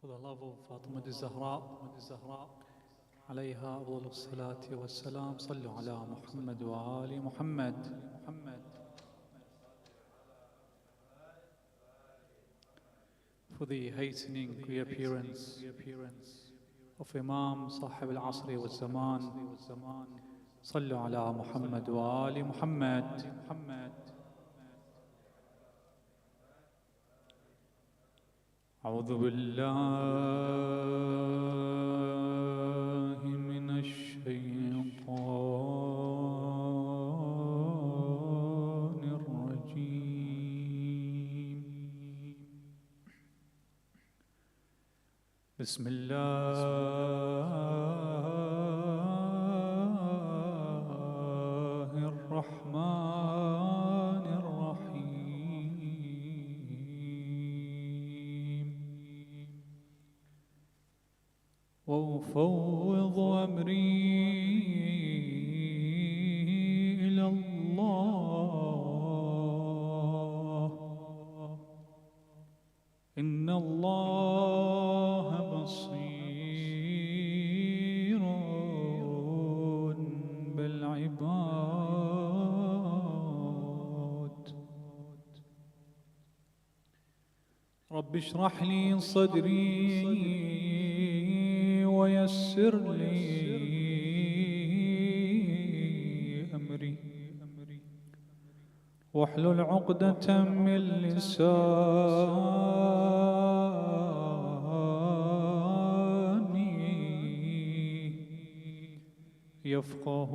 For the love of Fatima الزهراء عليها أفضل الصلاة والسلام. صلوا على محمد وآل محمد. For the hastening reappearance of Imam صاحب العصر والزمان. صلوا على محمد وآل محمد. أعوذ بالله من الشيطان الرجيم. بسم الله الرحمن الرحيم. وأفوض أمري إلى الله إن الله بصير بالعباد. رب اشرح لي صدري ويسر لي أمري واحلل عقدة من لساني يفقه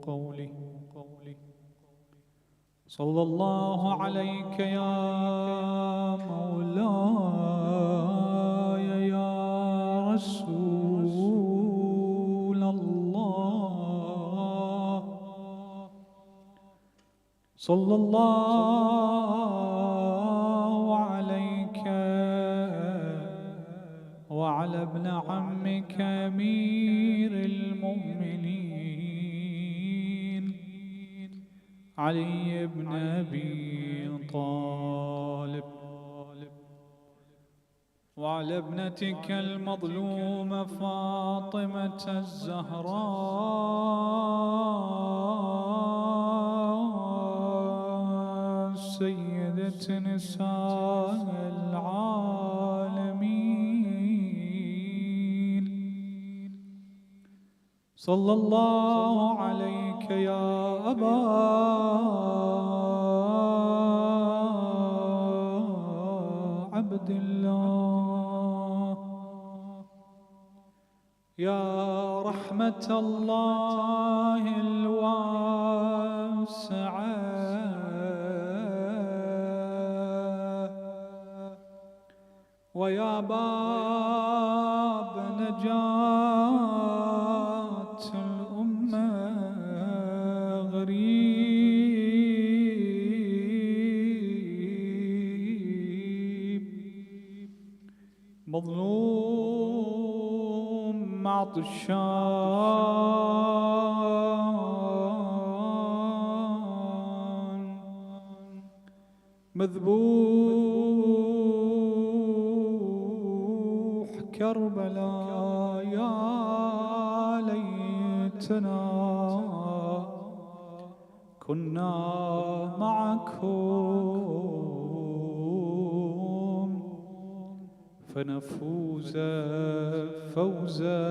قولي. صلى الله عليك يا مولاي يا رسول الله. صلى الله عليك وعلى ابن عمك أمير المؤمنين علي بن أبي طالب وعلى ابنتك المظلومة فاطمة الزهراء سيدة نساء العالمين. صلى الله عليك يا أبا عبد الله يا رحمة الله الواسعة ويا باب نجاة الأمة غريب مظلوم عطشان مذبوح كربلاء. يا ليتنا كنا معكم فنفوز فوزا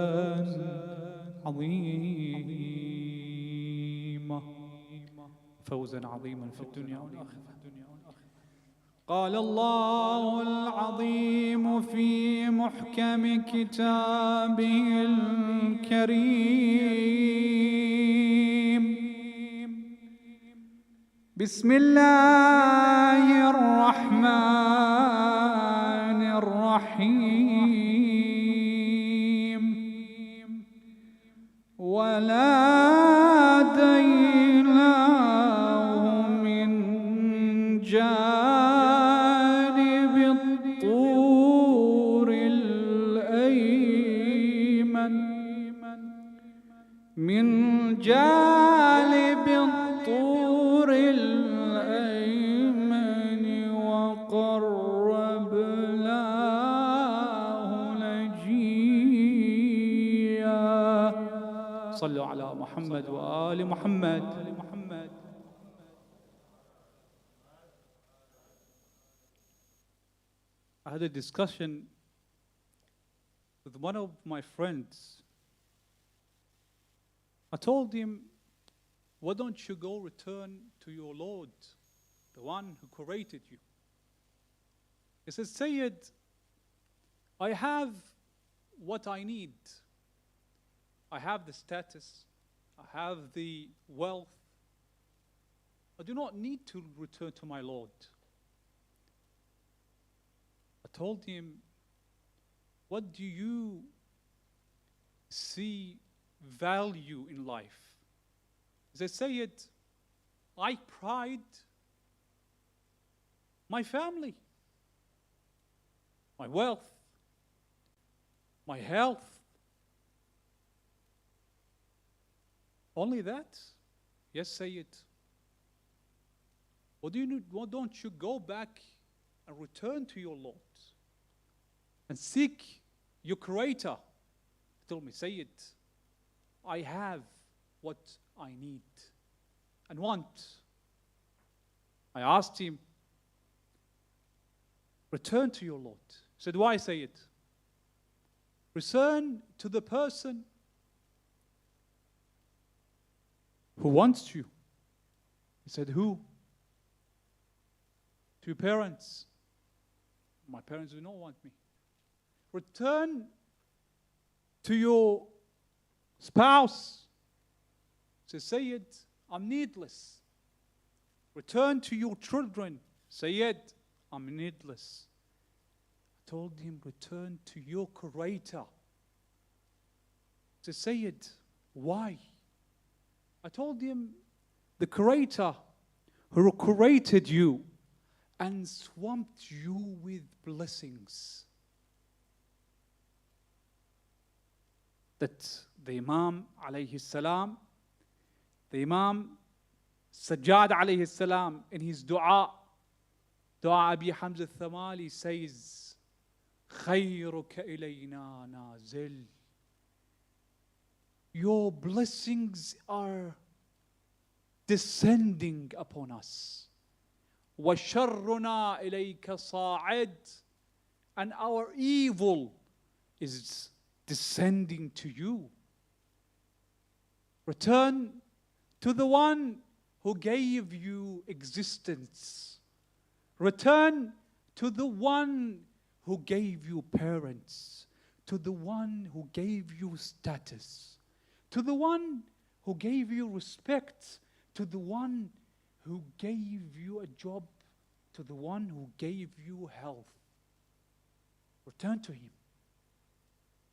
عظيما في الدنيا والآخرة. قال الله العظيم في محكم كتابه الكريم. بسم الله الرحمن الرحيم. وناديناه من جانب الطور الأيمن الطور الأيمن وقال صلوا على محمد وآل محمد. I had a discussion with one of my friends. I told him, why don't you go return to your Lord, the one who created you? He said, Sayyid, I have what I need. I have the status, I have the wealth. I do not need to return to my Lord. I told him, what do you see value in life? He said, Sayyid, I pride my family, my wealth, my health. Only that? Yes, Sayyid. Why don't you go back and return to your Lord and seek your Creator? He told me, Sayyid, I have what I need and want. I asked him, return to your Lord. He said, why, Sayyid? Return to the person who wants you. He said, who? To your parents. My parents do not want me. Return to your spouse. Say, Sayyid, I'm needless. Return to your children. Sayyid, I'm needless. I told him, return to your Creator. Say, Sayyid, why? I told him, the Creator who created you and swamped you with blessings. That the Imam alayhi salam, the Imam Sajjad alayhi salam, in his dua Abi Hamza al-Thamali says, خَيْرُكَ إِلَيْنَا نَازِلٌ. Your blessings are descending upon us. وَشَرُّنَا إِلَيْكَ صَاعِدٌ. And our evil is descending to you. Return to the one who gave you existence. Return to the one who gave you parents, to the one who gave you status, to the one who gave you respect, to the one who gave you a job, to the one who gave you health. Return to him.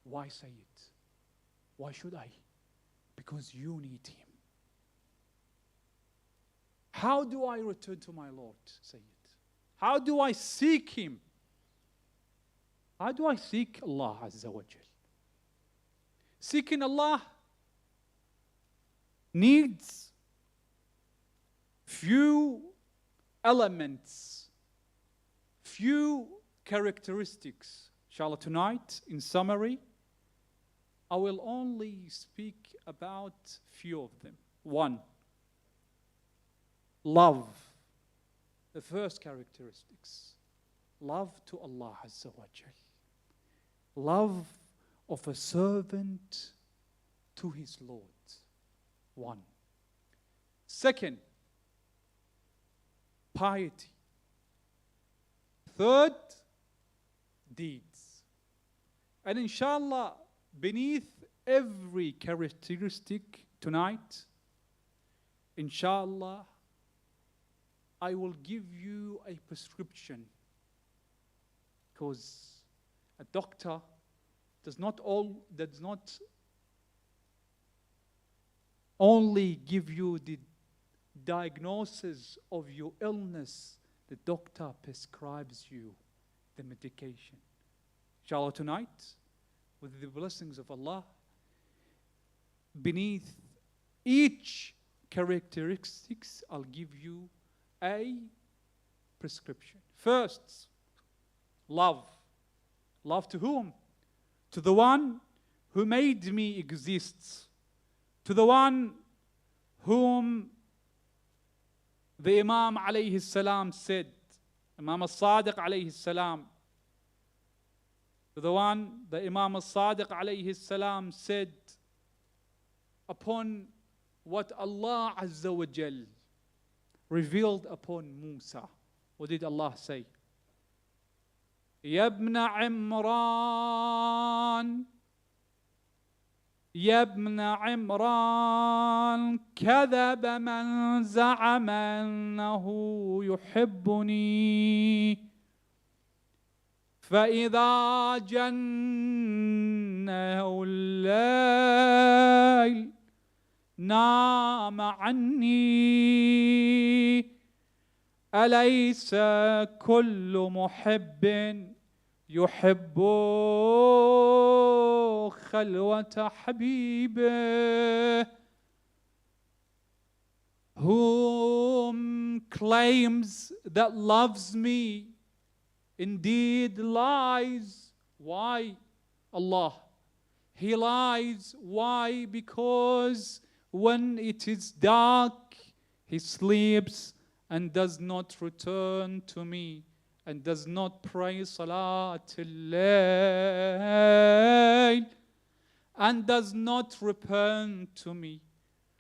Why say it? Why should I? Because you need him. How do I return to my Lord? Say it. How do I seek him? How do I seek Allah Azza wa Jal? Seeking Allah needs few elements, few characteristics. Inshallah, tonight, in summary, I will only speak about few of them. One, love. The first characteristics. Love to Allah Azza wa Jal. Love of a servant to his Lord. One. Second, piety. Third, deeds. And inshallah, beneath every characteristic tonight, inshallah, I will give you a prescription, because a doctor does not only give you the diagnosis of your illness, the doctor prescribes you the medication. Inshallah, tonight, with the blessings of Allah, beneath each characteristics, I'll give you a prescription. First, love. Love to whom? To the one who made me exist, to the one whom the Imam alayhi salam said, Imam al-Sadiq alayhi salam, to the one the Imam al-Sadiq alayhi salam said upon what Allah Azza wa Jal revealed upon Musa. What did Allah say? Ya ibn Imran, يا ابن عمران كذب من زعم أنه يحبني فإذا جنه الليل نام عني أليس كل محب يحب خلوة حبيبه. Whom claims that loves me indeed lies. Why? Allah. He lies. Why? Because when it is dark, he sleeps and does not return to me, and does not pray Salat al-Layl, and does not repent to me.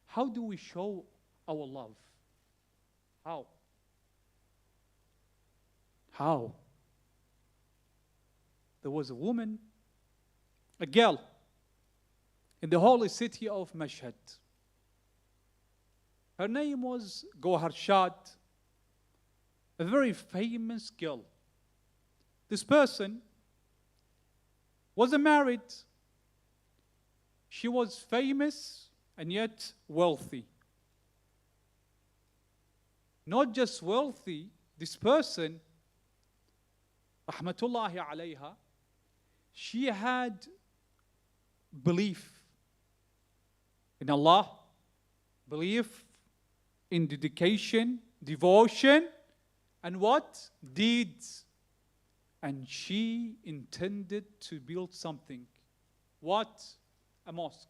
How do we show our love? How? How? There was a woman, a girl, in the holy city of Mashhad. Her name was Gohar Shad, a very famous girl. This person wasn't married. She was famous and yet wealthy. Not just wealthy, this person, rahmatullahi alayha, she had belief in Allah, belief in dedication, devotion, and what? Deeds. And she intended to build something. What? A mosque.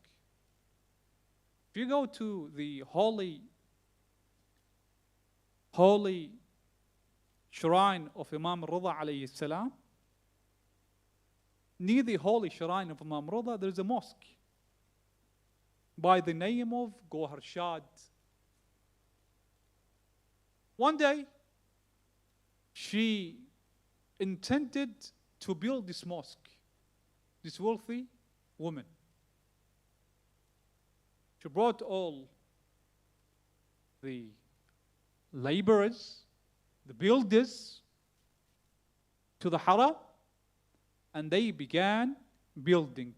If you go to the holy shrine of Imam Reda alayhi salam, near the holy shrine of Imam Reda, there is a mosque by the name of Gohar Shad. One day, she intended to build this mosque, this wealthy woman. She brought all the laborers, the builders, to the Haram, and they began building.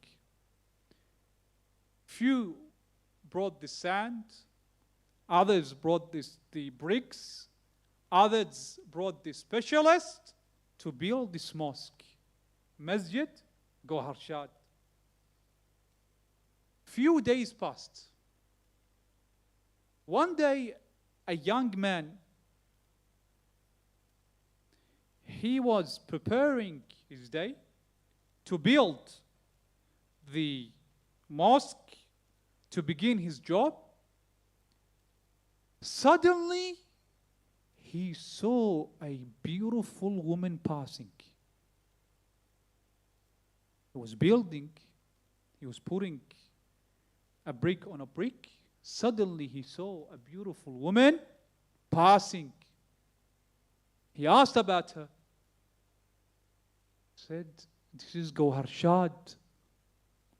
Few brought the sand, others brought the bricks, others brought the specialist to build this mosque, Masjid Gohar Shad. Few days passed. One day, a young man, he was preparing his day to build the mosque, to begin his job. Suddenly, he saw a beautiful woman passing. He was building, he was putting a brick on a brick. Suddenly he saw a beautiful woman passing. He asked about her. Said, this is Gohar Shad.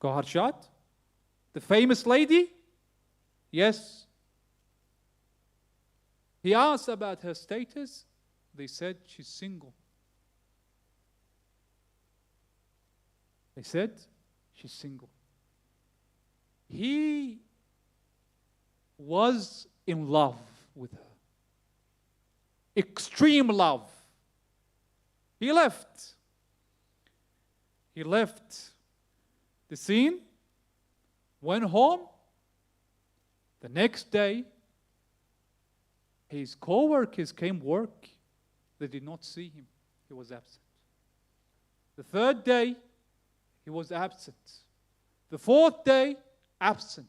Gohar Shad? The famous lady? Yes. He asked about her status. They said she's single. They said she's single. He was in love with her. Extreme love. He left. He left the scene, went home. The next day, his co-workers came work. They did not see him. He was absent. The third day, he was absent. The fourth day, absent.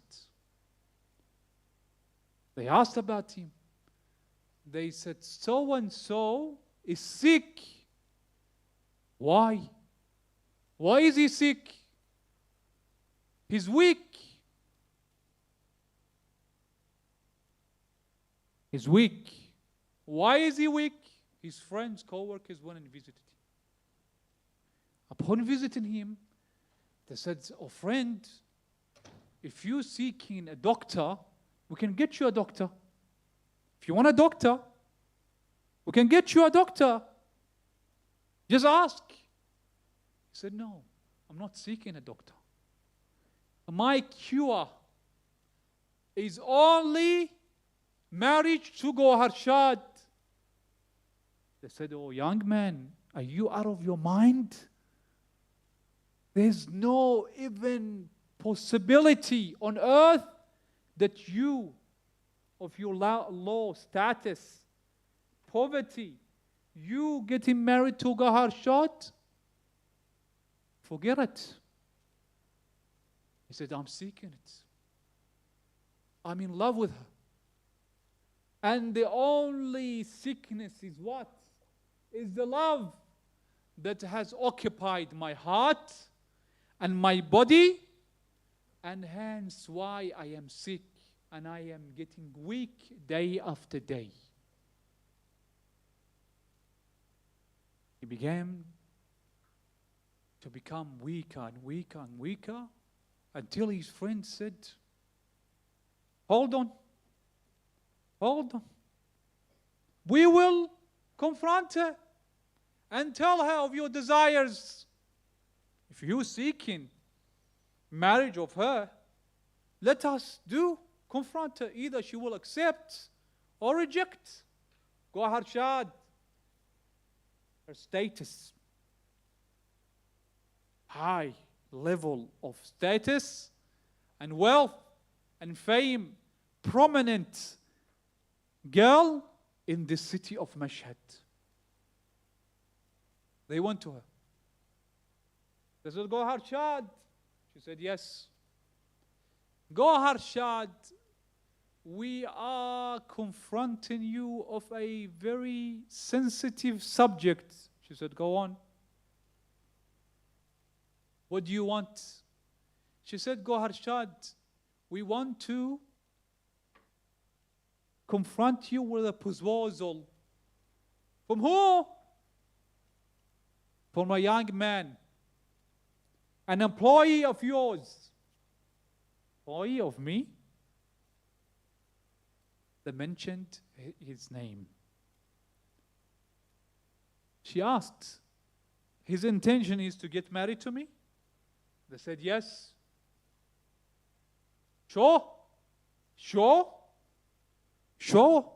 They asked about him. They said, so and so is sick. Why? Why is he sick? He's weak. He's weak. Why is he weak? His friends, co-workers went and visited him. Upon visiting him, they said, oh friend, if you're seeking a doctor, we can get you a doctor. If you want a doctor, we can get you a doctor. Just ask. He said, no, I'm not seeking a doctor. My cure is only marriage to Gohar Shad. They said, oh young man, are you out of your mind? There's no even possibility on earth that you, of your low status, poverty, you getting married to Gohar Shad? Forget it. He said, I'm seeking it. I'm in love with her. And the only sickness is what? Is the love that has occupied my heart and my body, and hence why I am sick and I am getting weak day after day. He began to become weaker and weaker and weaker until his friend said, hold on, hold on. We will confront her and tell her of your desires. If you're seeking marriage of her, let us confront her. Either she will accept or reject. Gohar Shad, her status, high level of status and wealth and fame, prominent girl in the city of Mashhad. They went to her. They said, Gohar Shad. She said, yes. Gohar Shad, we are confronting you of a very sensitive subject. She said, go on. What do you want? She said, Gohar Shad, we want to confront you with a proposal. From who? From a young man, an employee of yours. Employee of me? They mentioned his name. She asked, his intention is to get married to me? They said, yes. Sure? Sure? Sure,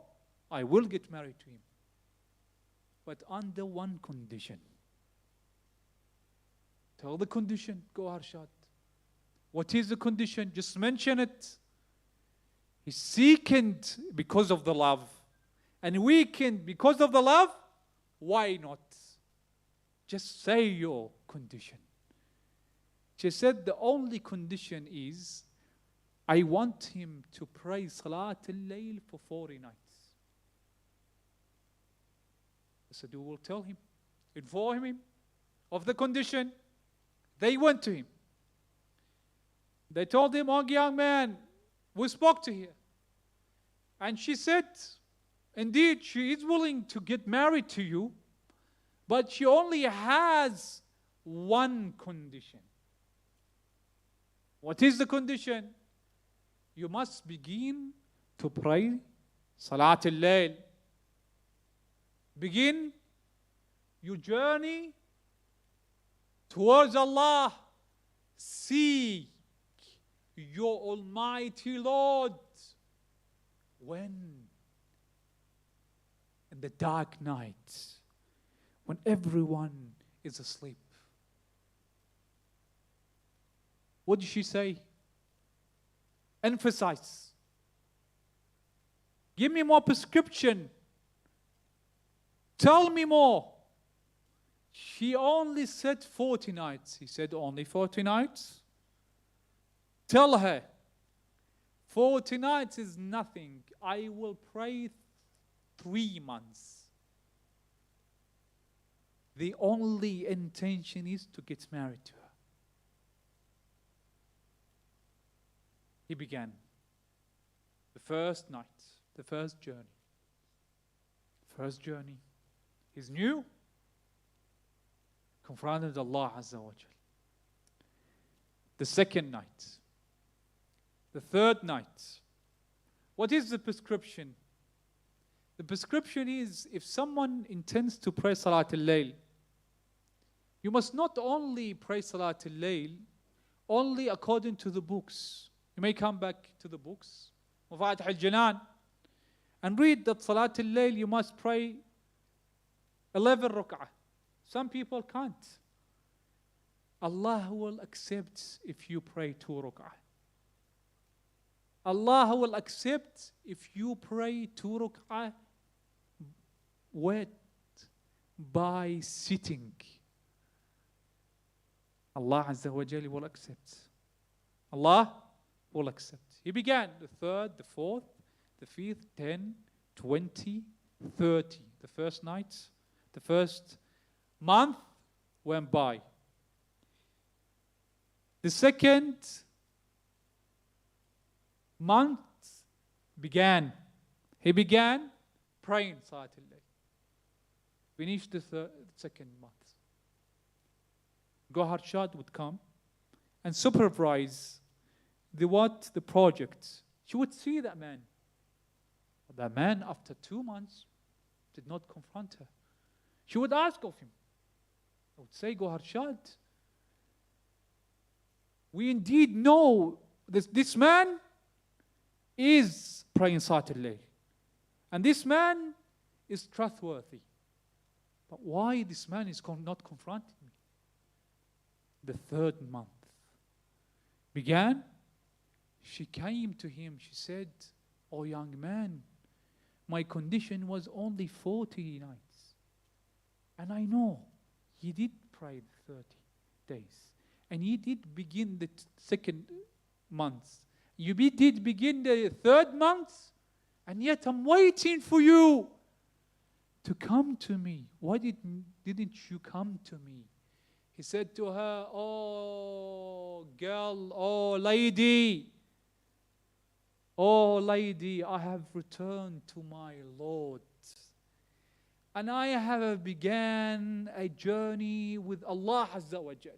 I will get married to him. But under one condition. Tell the condition, Gohar Shad. What is the condition? Just mention it. He's seeking because of the love and weakened because of the love. Why not? Just say your condition. She said the only condition is I want him to pray Salat al-Layl for 40 nights. I said, we will tell him, inform him of the condition. They went to him. They told him, oh young man, we spoke to her. And she said, indeed, she is willing to get married to you, but she only has one condition. What is the condition? You must begin to pray Salat al-Layl. Begin your journey towards Allah. Seek your Almighty Lord. When? In the dark night, when everyone is asleep. What did she say? Emphasize. Give me more prescription. Tell me more. She only said 40 nights. He said only 40 nights. Tell her 40 nights is nothing. I will pray 3 months. The only intention is to get married to her. He began the first night, the first journey. First journey. He's new. Confronted Allah Azza wa Jal. The second night. The third night. What is the prescription? The prescription is, if someone intends to pray Salat al-Layl, you must not only pray Salat al-Layl only according to the books. You may come back to the books, Mafatih al-Janan, and read that Salat al-Layl you must pray 11 rak'ah. Some people can't. Allah will accept if you pray 2 rak'ah. Allah will accept if you pray 2 rak'ah by sitting. Allah Azza wa Jalla will accept. Allah will accept. He began the 3rd, the 4th, the 5th, 10, 20, 30. The first night, the first month went by. The second month began. He began praying Salat al-Layl. Finished the second month. Gohar Shad would come and supervise the project. She would see that man. But that man, after 2 months, did not confront her. She would ask of him. I would say, Gohar Shad, we indeed know this man is praying Salat al-Layl. And this man is trustworthy. But why this man is not confronting me? The 3rd month began. She came to him. She said, "Oh young man, my condition was only 40 nights. And I know he did pray 30 days. And he did begin the 2nd month. You did begin the 3rd month. And yet I'm waiting for you to come to me. Why didn't you come to me?" He said to her, "Oh girl, oh lady, I have returned to my Lord. And I have began a journey with Allah Azza wa Jal.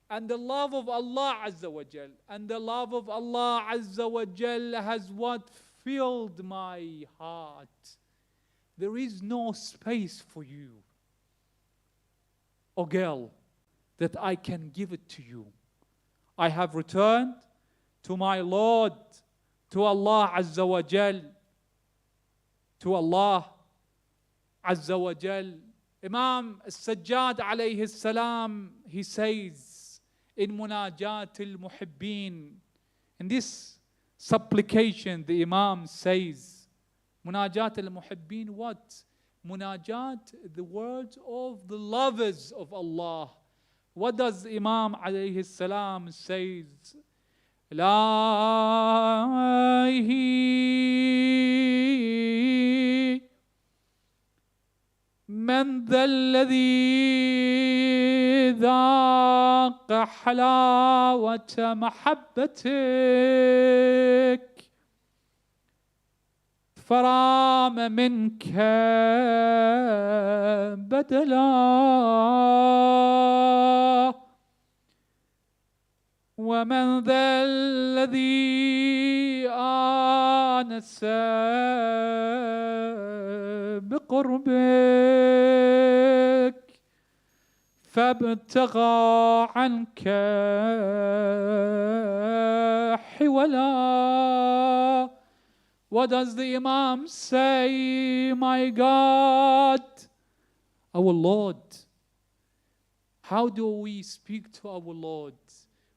And the love of Allah Azza wa Jal, and the love of Allah Azza wa Jal has what filled my heart. There is no space for you, oh girl, that I can give it to you. I have returned to my Lord, to Allah Azza wa Jal, to Allah Azza wa Jal." Imam Sajjad alayhi salam, he says in Munajat al-Muhibbin, in this supplication the Imam says, Munajat al-Muhibbin, what? Munajat, the words of the lovers of Allah. What does Imam alayhi salam says? إلهي من ذا الذي ذاق حلاوة محبتك فرام منك بدلا ومن ذا الذي آنس بقربك فابتغى عنك حولا. What does the Imam say? My God, our Lord. How do we speak to our Lord?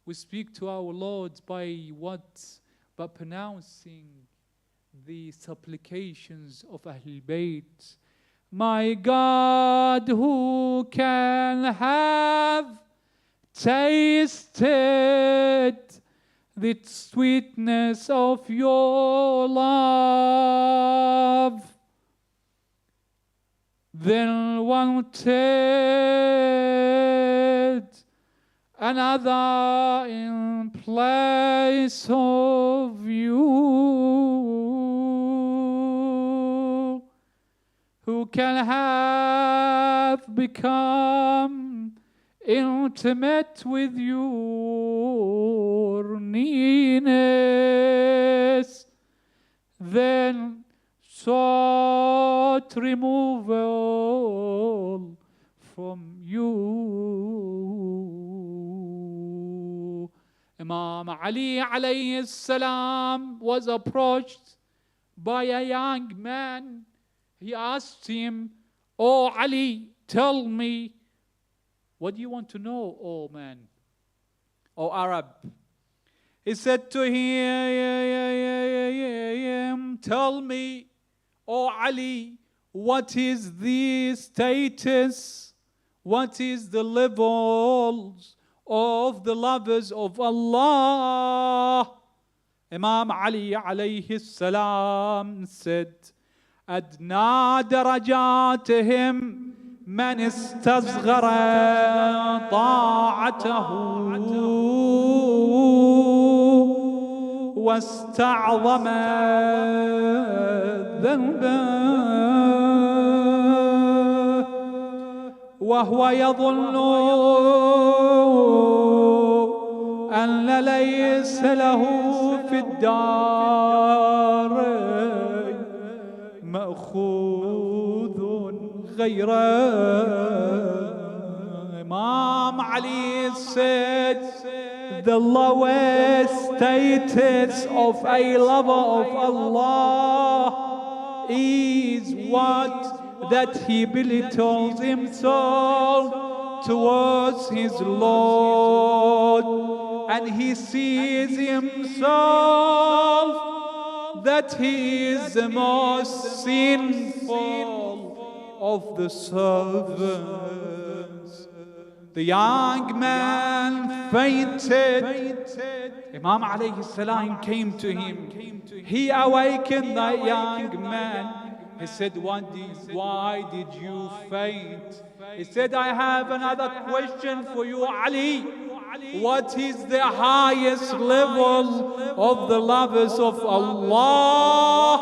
We speak to our Lord by what? By pronouncing the supplications of Ahlul Bayt. My God, who can have tasted the sweetness of your love. Then wanted another in place of you, who can have become intimate with your nearness, then sought removal from you. Imam Ali alayhi salam was approached by a young man. He asked him, "Oh Ali, tell me, what do you want to know, oh man, oh Arab?" He said to him, "Tell me, oh Ali, what is the status, what is the levels of the lovers of Allah?" Imam Ali alayhi salam said, "أدنى درجاتهم من استصغر طاعته واستعظم ذنبه وهو يظن أن ليس له في الدار مأخوذ غيره." Imam Ali said, the lowest status of a lover of Allah is what that he belittles himself towards his Lord, and he sees himself that he is the most sinful of the servants. The young man fainted. Imam alayhi salam came to him. He awakened the young man. He said, "Why did you faint?" He said, "I have another question for you, Ali. What is the highest level of the lovers of Allah?"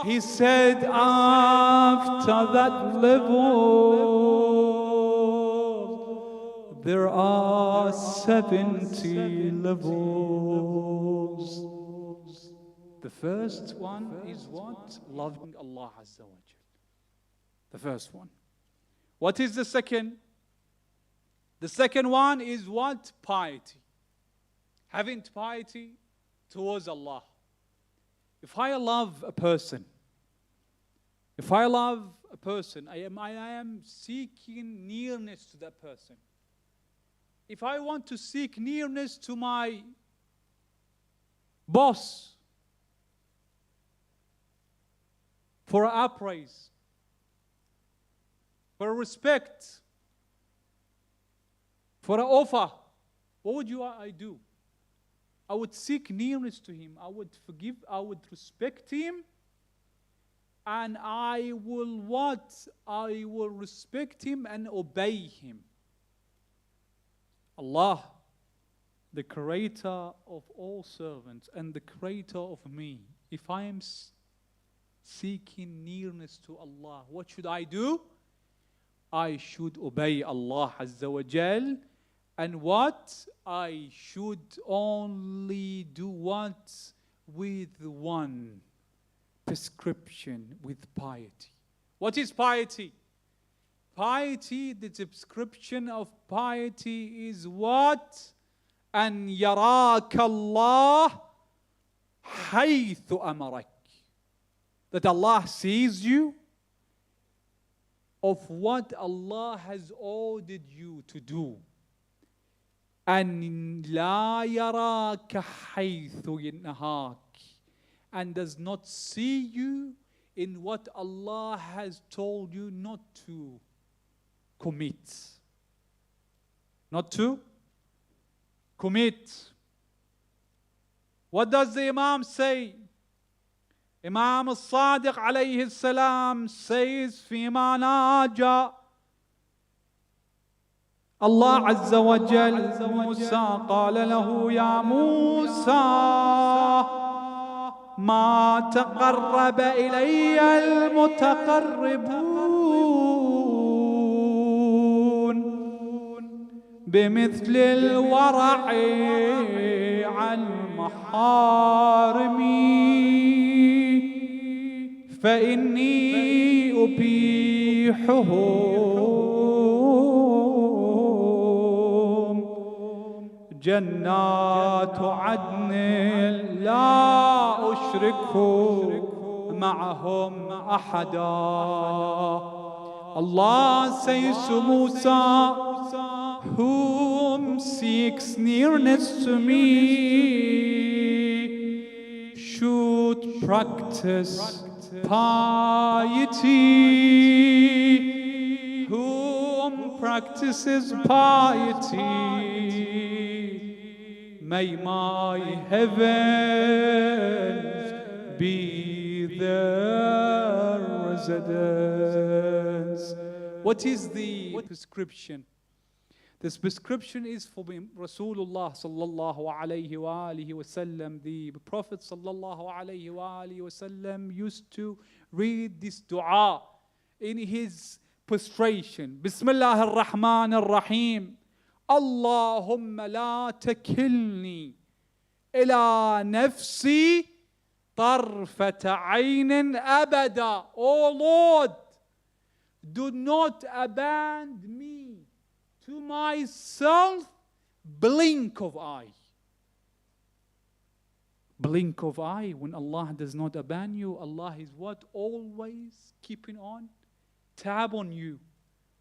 He said, "After that level, there are 70 levels. The first one is what? Loving Allah Azza wa Jal. The first one. What is the second? The second one is what? Piety. Having piety towards Allah. If I love a person, I am seeking nearness to that person. If I want to seek nearness to my boss for appraise, for respect, for an offer, what would I do? I would seek nearness to him. I would forgive, I would respect him. And I will what? I will respect him and obey him. Allah, the creator of all servants and the creator of me, if I am seeking nearness to Allah, what should I do? I should obey Allah Azza wa Jal. And what? I should only do what? With one prescription, with piety. What is piety? Piety, the description of piety is what? أن يراك الله حيث أمرك. That Allah sees you of what Allah has ordered you to do. أن لا يراك حيث ينهاك. And does not see you in what Allah has told you not to commit. Not to commit. What does the Imam say? Imam al-Sadiq alayhi salam says فيما ناجى الله عز وجل موسى قال له يا موسى ما تقرب إلي المتقربون بمثل الورع عن محارمي فإني أبيحهم جنات عدن لا أشرك معهم أحدا. Allah says to Musa, whom seeks nearness to me should practice piety. Whom practices piety, may my heavens be their residence. What is the prescription? This prescription is for Rasulullah sallallahu alayhi wa alihi wasallam. The Prophet sallallahu alayhi wa alihi wasallam used to read this dua in his prostration. Bismillah ar-Rahman ar-Rahim. Allahumma la takilni ila nafsi tarfata aynin abada. Oh Lord, do not abandon me to myself blink of eye. Blink of eye. When Allah does not abandon you, Allah is what? Always keeping on tab on you.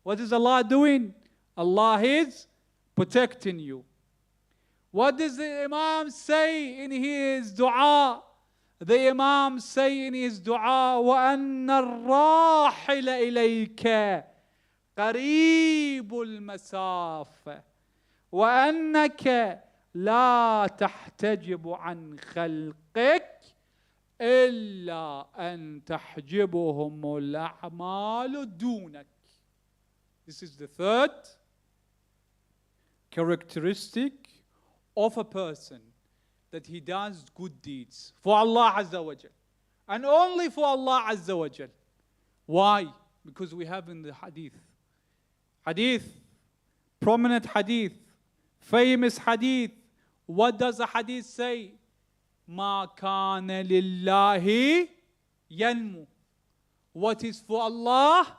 What is Allah doing? Allah is protecting you. What does the Imam say in his dua? The Imam say in his dua, وَأَنَّ الرَّاحِلَ إِلَيْكَ قريب المسافة وأنك لا تحتجب عن خلقك إلا أن تحجبهم الأعمال دونك. This is the third characteristic of a person, that he does good deeds for Allah Azza wa Jal, and only for Allah Azza wa Jal. Why? Because we have in the hadith, prominent hadith, famous hadith. What does the hadith say? Ma kana lillahi yanmu. What is for Allah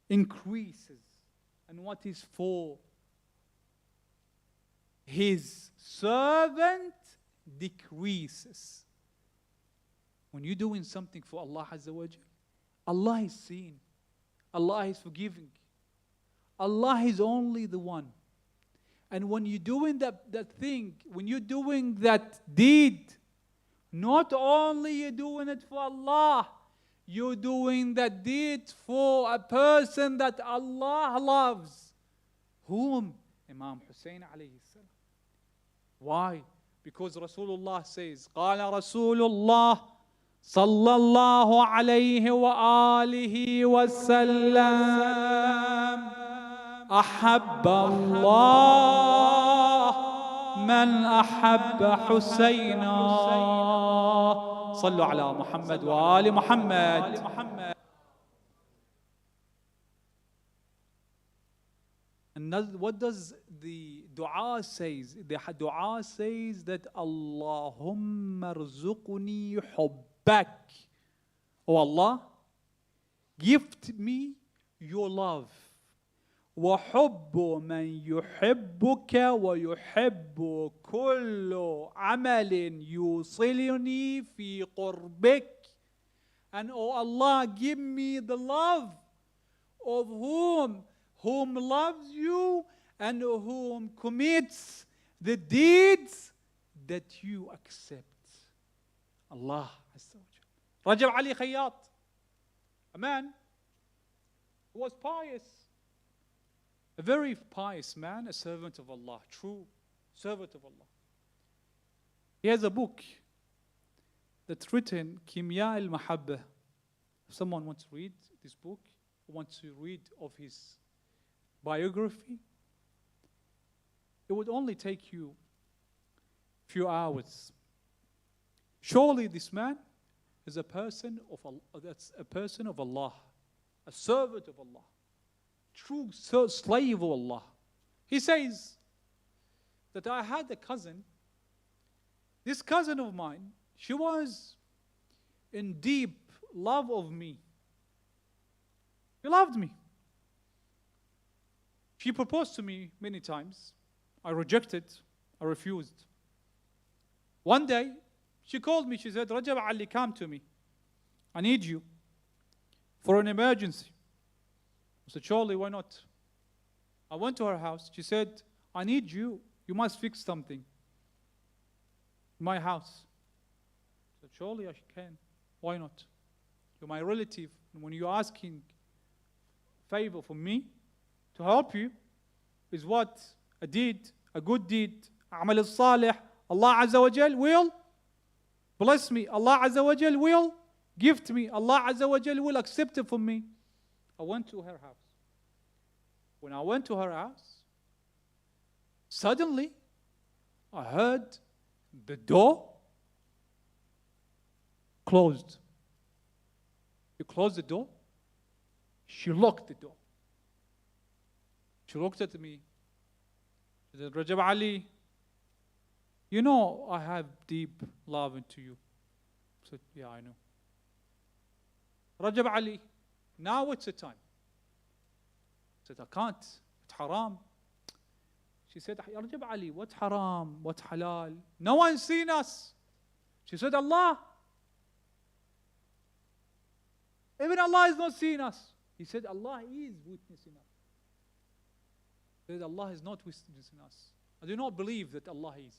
increases, and what is for His servant decreases. When you're doing something for Allah Azza wa Jal, Allah is seeing, Allah is forgiving. Allah is only the one. And when you're doing that thing, when you're doing that deed, not only you're doing it for Allah, you're doing that deed for a person that Allah loves. Whom? Imam Hussein alayhi salam. Why? Because Rasulullah says, قال رسول الله صلى الله عليه وآله وسلم أحب الله من أحب حسينا. صلوا على محمد وآل محمد. And what does the dua says? The dua says that Allahumma rzuqni hubbak. Oh Allah, gift me your love. وحب من يحبك ويحب كل عمل يوصلني في قربك. And oh Allah, give me the love of whom loves you and whom commits the deeds that you accept. Allah Azza wa Jal. Rajab Ali Khayyat, a man who was pious, a very pious man, a servant of Allah, true servant of Allah. He has a book that's written, Kimya al-Mahabba. If someone wants to read this book, wants to read of his biography, it would only take you a few hours. Surely this man is a person of Allah, that's a person of Allah, a servant of Allah, true slave of Allah. He says that I had a cousin. This cousin of mine, she was in deep love of me. She loved me. She proposed to me many times. I rejected. I refused. One day, she called me. She said, Rajab Ali, come to me. I need you for an emergency. I said, surely, why not? I went to her house. She said, I need you. You must fix something in my house. I said, surely I can. Why not? You're my relative. And when you're asking favor from me to help you, is what a deed, a good deed, amal al-salih, Allah Azza wa Jal will bless me. Allah Azza wa Jal will gift me. Allah Azza wa Jal will accept it from me. I went to her house. When I went to her house, suddenly I heard the door closed. You closed the door. She locked the door. She looked at me. She said, Rajab Ali, you know I have deep love into you. I said, yeah, I know. Rajab Ali, now it's the time. I said, I can't. It's haram. She said, Rajab Ali, what's haram? What's halal? No one's seen us. She said, Allah. Even Allah is not seeing us. He said, Allah is witnessing us. He said, Allah is not witnessing us. I do not believe that Allah is.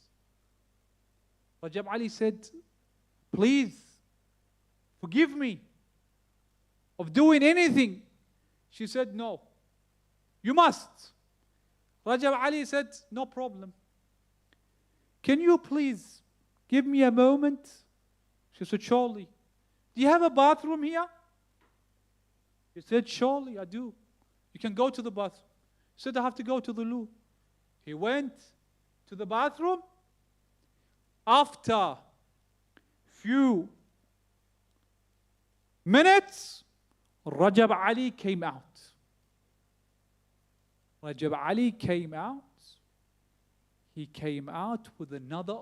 Rajab Ali said, please, forgive me of doing anything. She said, no, you must. Rajab Ali said, no problem. Can you please give me a moment? She said, surely. Do you have a bathroom here? He said, surely I do. You can go to the bathroom. He said, I have to go to the loo. He went to the bathroom. After few minutes, Rajab Ali came out. Rajab Ali came out. He came out with another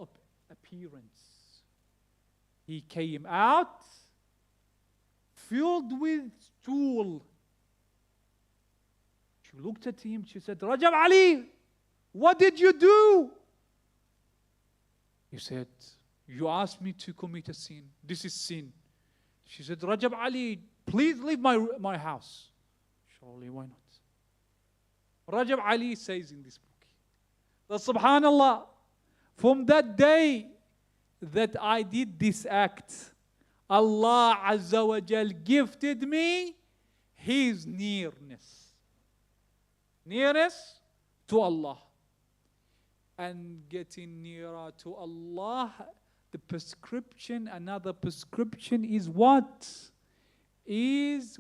appearance. He came out filled with stool. She looked at him. She said, Rajab Ali, what did you do? He said, you asked me to commit a sin. This is sin. She said, Rajab Ali, please leave my house. Surely, why not? Rajab Ali says in this book that subhanallah, from that day that I did this act, Allah Azza wa Jal gifted me His nearness. Nearness to Allah. And getting nearer to Allah, the prescription, another prescription is what? Is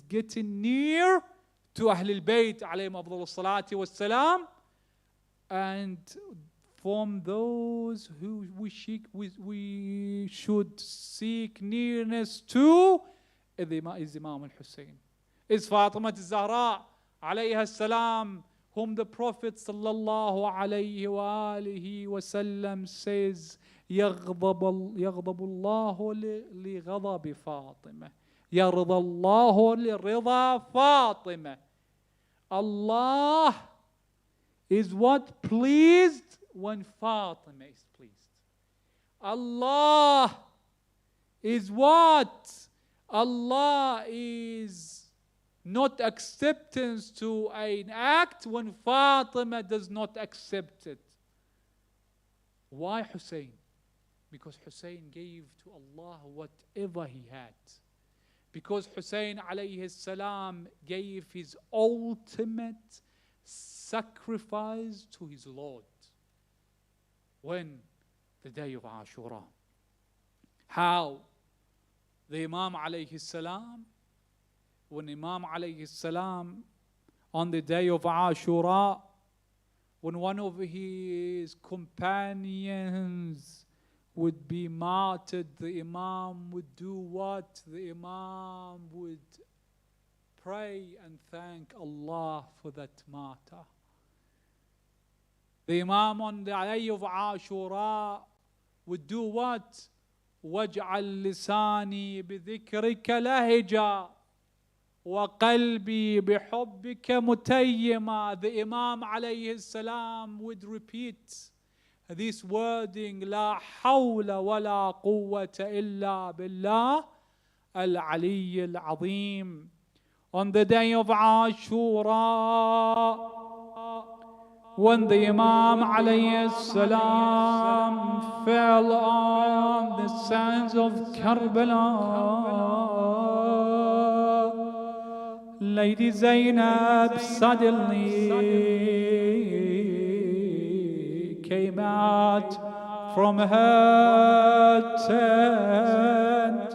getting near to Ahlul Bayt alayhim afdal salati was salam, and from those who we should seek nearness to is Imam al-Hussein, is Fatima al-Zahra alayha salam, whom the Prophet sallallahu alayhi wa alihi wasallam says, يغضب الله لغضب فاطمة يرضى الله لرضا فاطمة. Allah is what pleased when Fatima is pleased. Allah is what? Allah is not acceptance to an act when Fatima does not accept it. Why Hussein? Because Hussein gave to Allah whatever he had. Because Hussein alayhi salam gave his ultimate sacrifice to his Lord. When the day of Ashura. How? The Imam alayhi salam, when Imam alayhi salam, on the day of Ashura, when one of his companions would be martyred, the Imam would do what? The Imam would pray and thank Allah for that martyr. The Imam on the day of Ashura would do what? وَاجْعَلْ لِسَانِي بِذِكْرِكَ لَهِجًا وَقَلْبِي بِحُبِّكَ مُتَيِّمًا. The Imam alayhi salam would repeat this wording, لا حول ولا قوة إلا بالله العلي العظيم. On the day of Ashura, when the Imam alayhi salam fell on the sands of Karbala, Lady Zainab suddenly came out from her tent.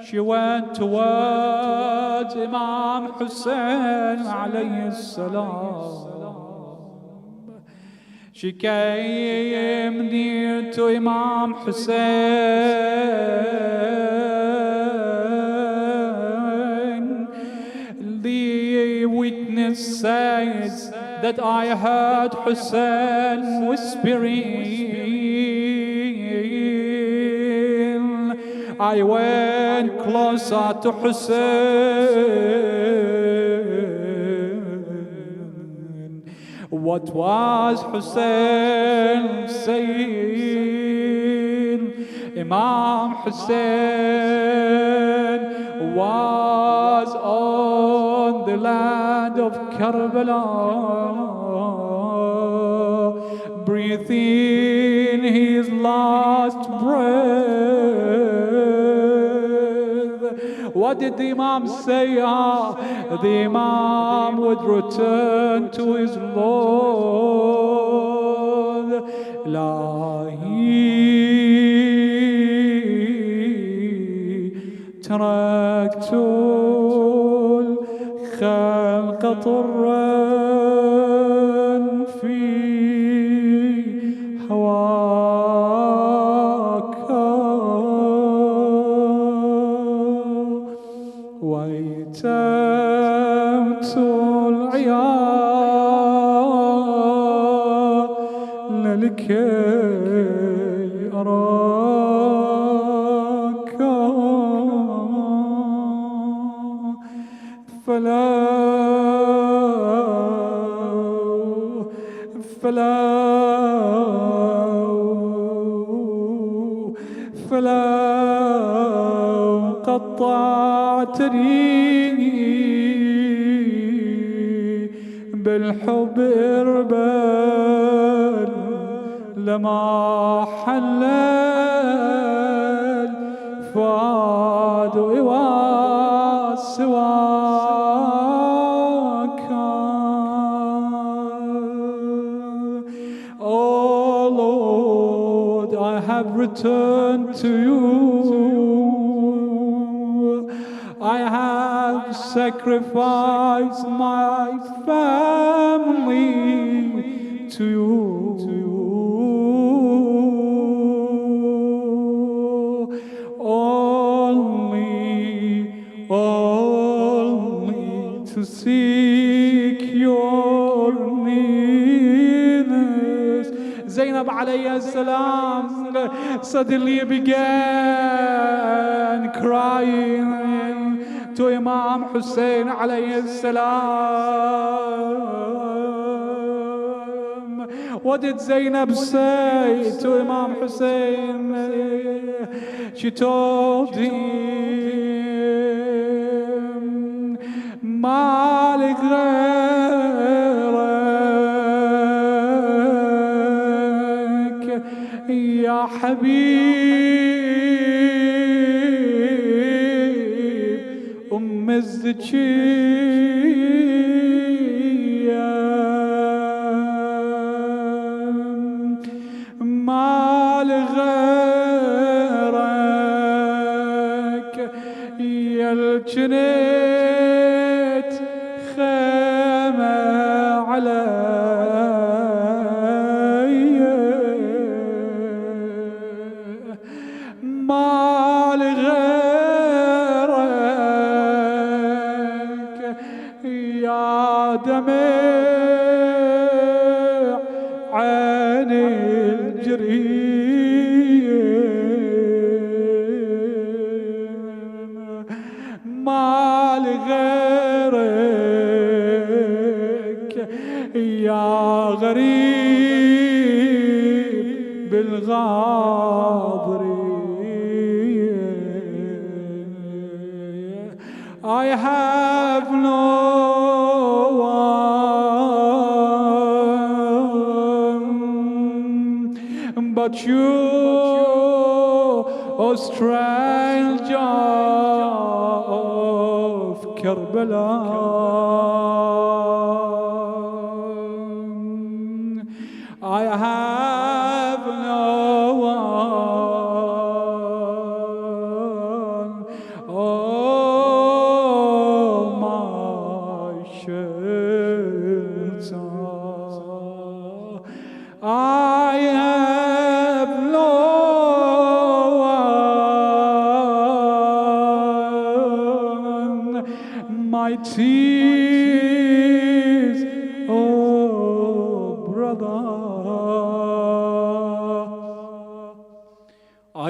She went towards Imam Hussein alayhi salam. She came near to Imam Hussein. The witness says that I heard Hussein whispering. I went closer to Hussein. What was Hussein saying? Imam Hussein was on the land of Karbala, breathing his last breath. What did the Imam say? The Imam would return to his Lord. Lahi تركت الخلق طرا في هواك ويتمت العيال لكي أراك فلو قطعتني بالحب إربال لما حل الفؤاد سواك. Oh Lord, I have returned to you. I have sacrificed my family to you. Only to seek your nearness. Zainab alayhi salam suddenly began crying to Imam Hussein alayhi salam. What did Zainab say to Imam Hussein? She told him, ما لغيرك يا حبيب أم الزكية، ما لغيرك يا دمع عين الجريم ما لغيرك يا غريب بالغاضرين. I have no one but you, O stranger of Karbala. I have no one, oh my shelter. I have no one, my tears, oh brother.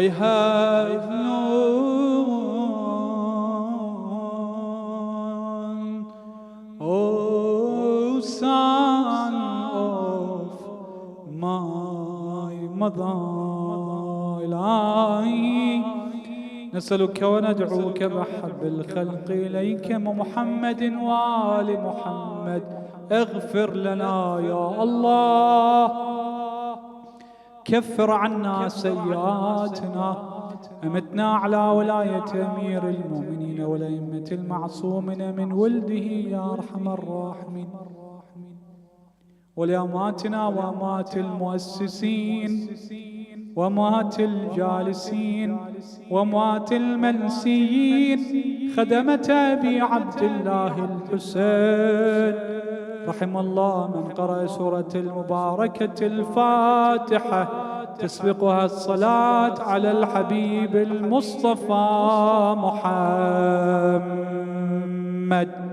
I have no one, oh son of my mother. إلهي نسألك وندعوك بحب الخلق إليك محمد وآل محمد، اغفر لنا يا الله، كفر عنا سيئاتنا، أمتنا على ولاية أمير المؤمنين والأئمة المعصومين من ولده يا أرحم الراحمين، ولأماتنا وأمات المؤسسين وأمات الجالسين وأمات المنسيين، خدمة أبي عبد الله الحسين. رحم الله من قرأ سورة المباركة الفاتحة تسبقها الصلاة على الحبيب المصطفى محمد.